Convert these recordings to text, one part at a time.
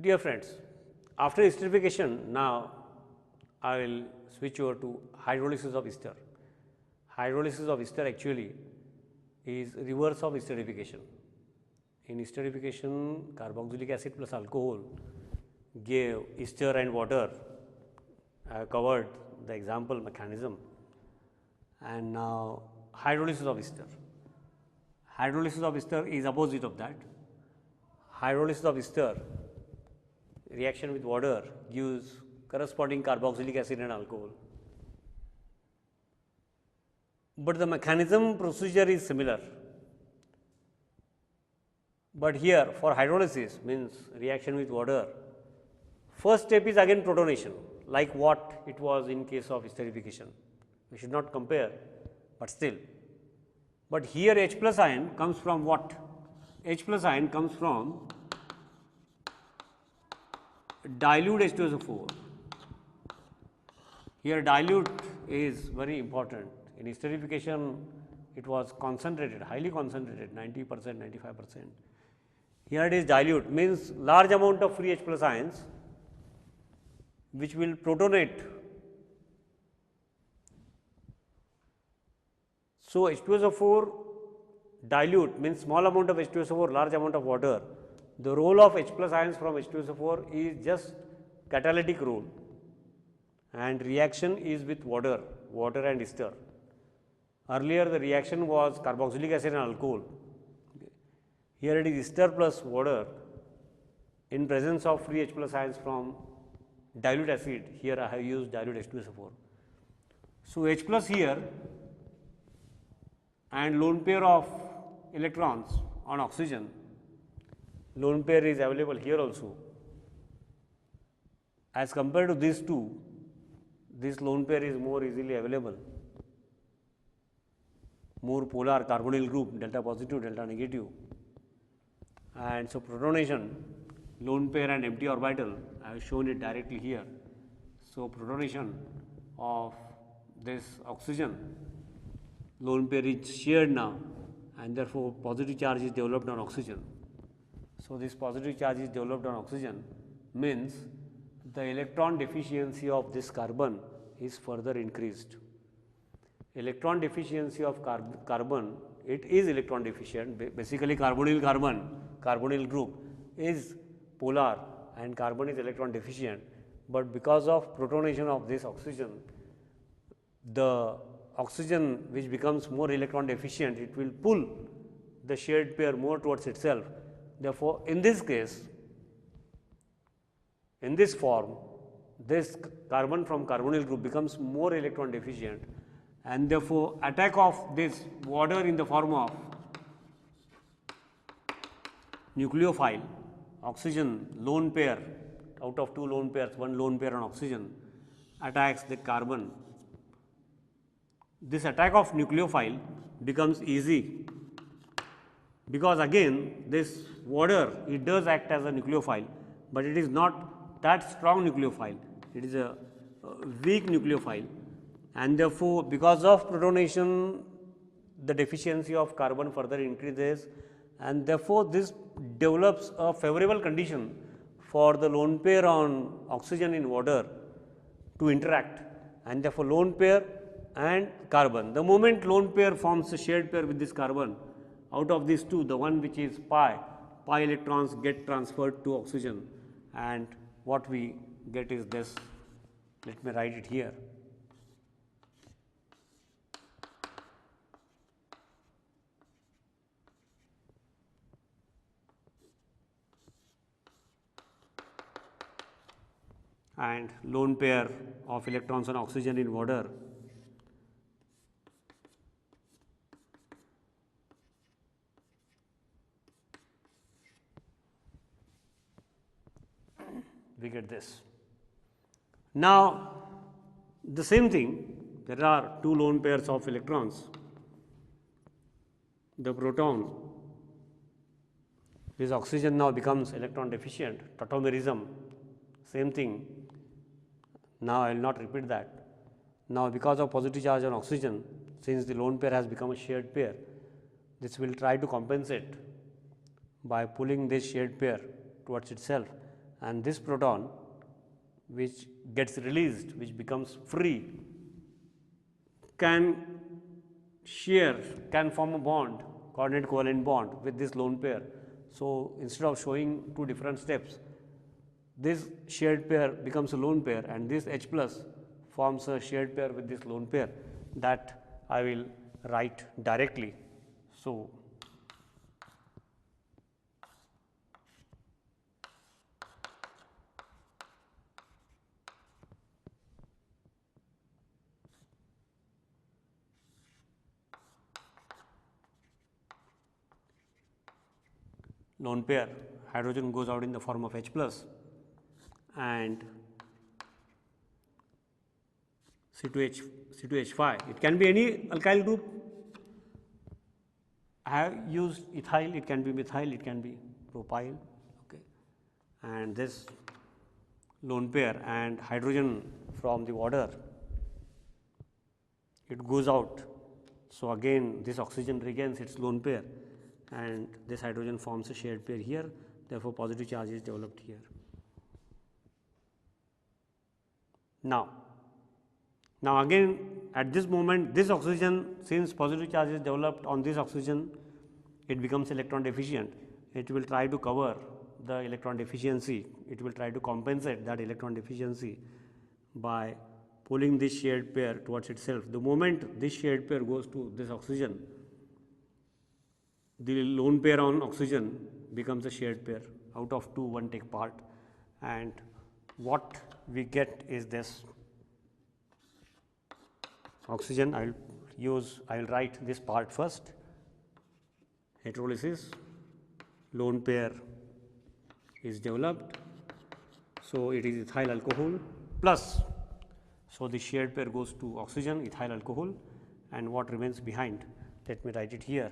Dear friends, after esterification, now I will switch over to hydrolysis of ester. Hydrolysis of ester actually is reverse of esterification. In esterification, carboxylic acid plus alcohol gave ester and water. I have covered the example mechanism, and now hydrolysis of ester. Hydrolysis of ester is opposite of that. Hydrolysis of ester reaction with water gives corresponding carboxylic acid and alcohol. But the mechanism procedure is similar. But here for hydrolysis means reaction with water, first step is again protonation, like what it was in case of esterification. We should not compare, but still. But here H plus ion comes from what? H plus ion comes from dilute H2SO4. Here dilute is very important. In esterification, it was concentrated, highly concentrated, 90%, 95%. Here it is dilute, means large amount of free H plus ions which will protonate. So, H2SO4 dilute means small amount of H2SO4, large amount of water. The role of H plus ions from H2SO4 is just catalytic role, and reaction is with water and ester. Earlier the reaction was carboxylic acid and alcohol. Here it is ester plus water in presence of free H plus ions from dilute acid. Here I have used dilute H2SO4. So, H plus here and lone pair of electrons on oxygen. Lone pair is available here also. As compared to these two, this lone pair is more easily available, more polar carbonyl group, delta positive, delta negative. And so, protonation, lone pair and empty orbital, I have shown it directly here. So, protonation of this oxygen, lone pair is shared now, and therefore, positive charge is developed on oxygen. So, this positive charge is developed on oxygen means the electron deficiency of this carbon is further increased. Electron deficiency of carbon, it is electron deficient. Basically, carbonyl carbon, carbonyl group is polar and carbon is electron deficient, but because of protonation of this oxygen, the oxygen which becomes more electron deficient, it will pull the shared pair more towards itself. Therefore, in this case, in this form, this carbon from carbonyl group becomes more electron deficient, and therefore, attack of this water in the form of nucleophile, oxygen lone pair, out of two lone pairs, one lone pair on oxygen attacks the carbon. This attack of nucleophile becomes easy because again this water, it does act as a nucleophile, but it is not that strong nucleophile, it is a weak nucleophile, and therefore, because of protonation the deficiency of carbon further increases, and therefore, this develops a favorable condition for the lone pair on oxygen in water to interact, and therefore, lone pair and carbon. The moment lone pair forms a shared pair with this carbon, out of these two, the one which is pi electrons get transferred to oxygen, and what we get is this. Let me write it here. And lone pair of electrons on oxygen in water we get this. Now, the same thing, there are two lone pairs of electrons, the proton, this oxygen now becomes electron deficient, tautomerism, same thing. Now, I will not repeat that. Now, because of positive charge on oxygen, since the lone pair has become a shared pair, this will try to compensate by pulling this shared pair towards itself, and this proton which gets released, which becomes free, can form a bond, coordinate covalent bond with this lone pair. So, instead of showing two different steps, this shared pair becomes a lone pair and this H plus forms a shared pair with this lone pair, that I will write directly. So, lone pair, hydrogen goes out in the form of H plus and C2H5. It can be any alkyl group. I have used ethyl, it can be methyl, it can be propyl. Okay. And this lone pair and hydrogen from the water, it goes out. So, again this oxygen regains its lone pair and this hydrogen forms a shared pair here, therefore, positive charge is developed here. Now again at this moment, this oxygen, since positive charge is developed on this oxygen, it becomes electron deficient. It will try to cover the electron deficiency, it will try to compensate that electron deficiency by pulling this shared pair towards itself. The moment this shared pair goes to this oxygen, the lone pair on oxygen becomes a shared pair. Out of two, one take part, and what we get is this oxygen. I will write this part first. Heterolysis, lone pair is developed. So, it is ethyl alcohol plus. So, the shared pair goes to oxygen, ethyl alcohol, and what remains behind, let me write it here.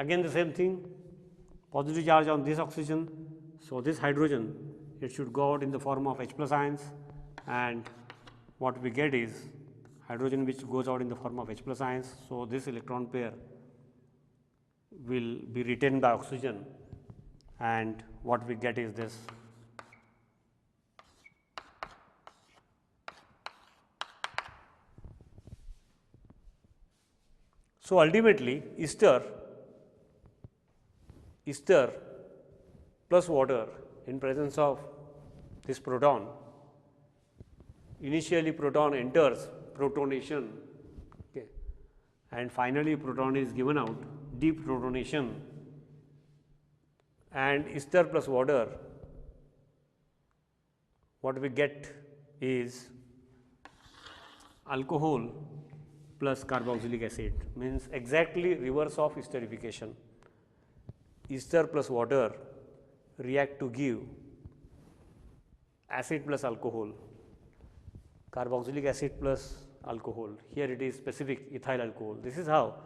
Again the same thing, positive charge on this oxygen. So, this hydrogen, it should go out in the form of H plus ions, and what we get is hydrogen which goes out in the form of H plus ions. So, this electron pair will be retained by oxygen, and what we get is this. So, ultimately ester plus water in presence of this proton, initially proton enters protonation, okay, and finally proton is given out, deprotonation, and ester plus water, what we get is alcohol plus carboxylic acid, means exactly reverse of esterification. Ester plus water react to give acid plus alcohol, carboxylic acid plus alcohol. Here it is specific ethyl alcohol. This is how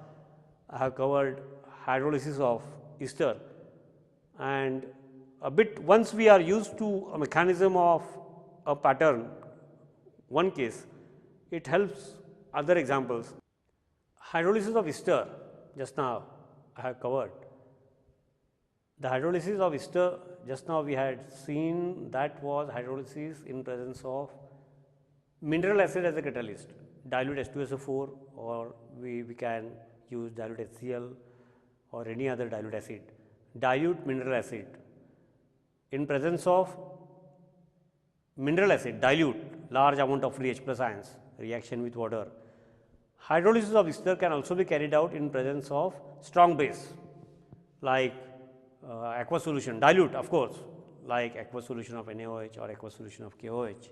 I have covered hydrolysis of ester, and a bit once we are used to a mechanism of a pattern, one case, it helps other examples. Hydrolysis of ester, just now I have covered. The hydrolysis of ester, just now we had seen that was hydrolysis in presence of mineral acid as a catalyst, dilute H2SO4, or we can use dilute HCl or any other dilute acid. Dilute mineral acid in presence of mineral acid, dilute large amount of free H plus ions, reaction with water. Hydrolysis of ester can also be carried out in presence of strong base like aqueous solution, dilute of course, like aqueous solution of NaOH or aqueous solution of KOH.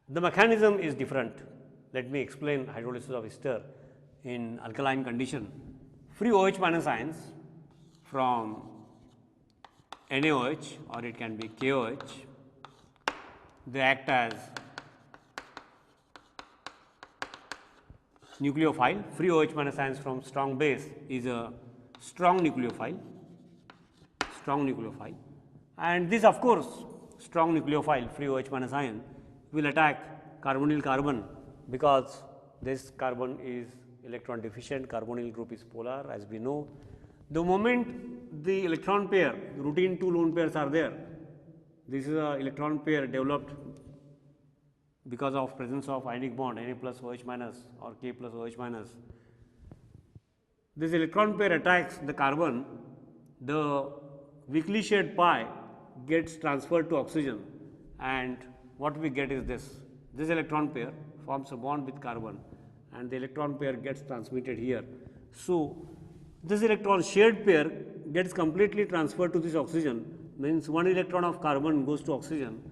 The mechanism is different. Let me explain hydrolysis of ester in alkaline condition. Free OH minus ions from NaOH or it can be KOH, they act as nucleophile. Free OH minus ions from strong base is a strong nucleophile, and this of course strong nucleophile free OH minus ion will attack carbonyl carbon, because this carbon is electron deficient, carbonyl group is polar as we know. The moment the electron pair, routine 2 lone pairs are there, this is a electron pair developed because of presence of ionic bond Na plus OH minus or K plus OH minus. This electron pair attacks the carbon, the weakly shared pi gets transferred to oxygen, and what we get is this electron pair forms a bond with carbon and the electron pair gets transmitted here. So, this electron shared pair gets completely transferred to this oxygen, means one electron of carbon goes to oxygen.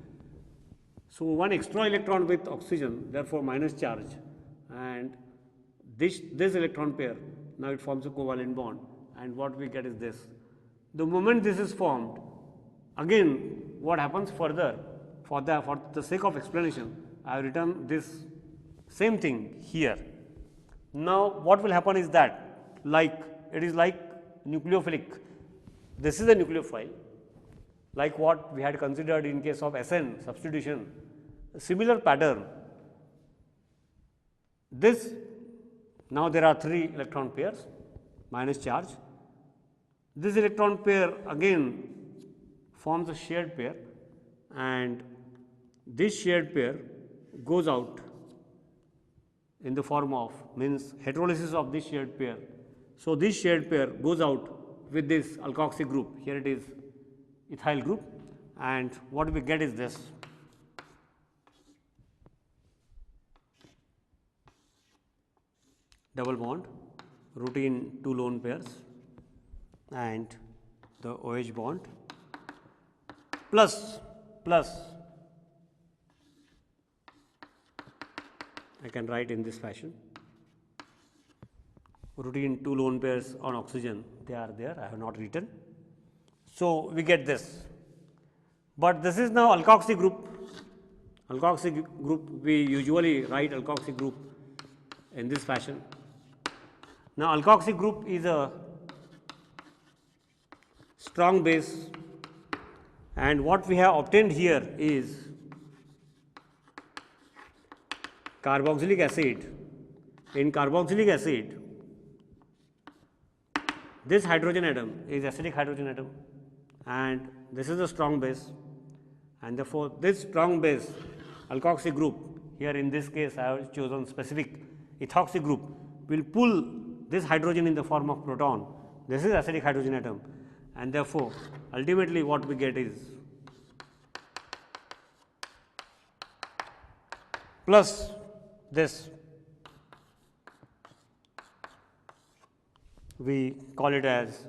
So, one extra electron with oxygen, therefore minus charge, and this electron pair, now it forms a covalent bond, and what we get is this. The moment this is formed, again what happens further, for the sake of explanation, I have written this same thing here. Now, what will happen is that, it is like nucleophilic, this is a nucleophile, like what we had considered in case of SN substitution, a similar pattern. This, now there are 3 electron pairs minus charge. This electron pair again forms a shared pair, and this shared pair goes out in the form of, means heterolysis of this shared pair. So, this shared pair goes out with this alkoxy group, here it is ethyl group, and what we get is this. Double bond, routine 2 lone pairs, and the OH bond plus I can write in this fashion, routine 2 lone pairs on oxygen, they are there, I have not written. So, we get this, but this is now alkoxy group. Alkoxy group, we usually write alkoxy group in this fashion. Now, alkoxy group is a strong base, and what we have obtained here is carboxylic acid. In carboxylic acid, this hydrogen atom is acidic hydrogen atom, and this is a strong base, and therefore, this strong base alkoxy group, here in this case I have chosen specific ethoxy group, will pull this hydrogen in the form of proton. This is acidic hydrogen atom, and therefore, ultimately what we get is plus this, we call it as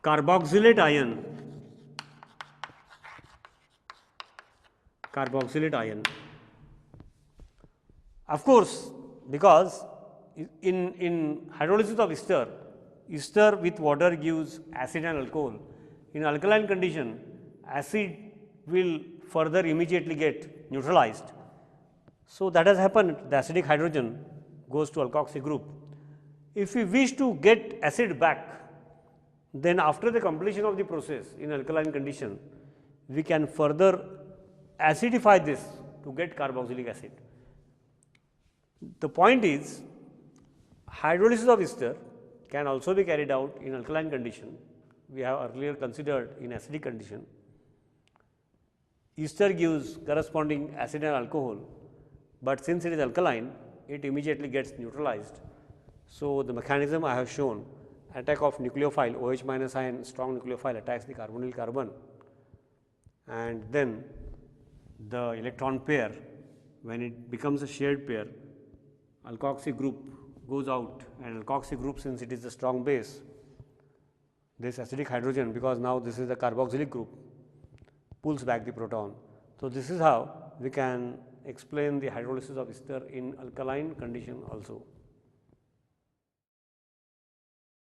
carboxylate ion, Of course, because in hydrolysis of ester with water gives acid and alcohol. In alkaline condition, acid will further immediately get neutralized. So, that has happened, the acidic hydrogen goes to alkoxy group. If we wish to get acid back, then after the completion of the process in alkaline condition, we can further acidify this to get carboxylic acid. The point is, hydrolysis of ester can also be carried out in alkaline condition. We have earlier considered in acidic condition. Ester gives corresponding acid and alcohol, but since it is alkaline, it immediately gets neutralized. So, the mechanism I have shown, attack of nucleophile OH minus ion strong nucleophile attacks the carbonyl carbon, and then the electron pair, when it becomes a shared pair, alkoxy group goes out, and alkoxy group, since it is a strong base, this acidic hydrogen, because now this is the carboxylic group, pulls back the proton. So, this is how we can explain the hydrolysis of ester in alkaline condition also.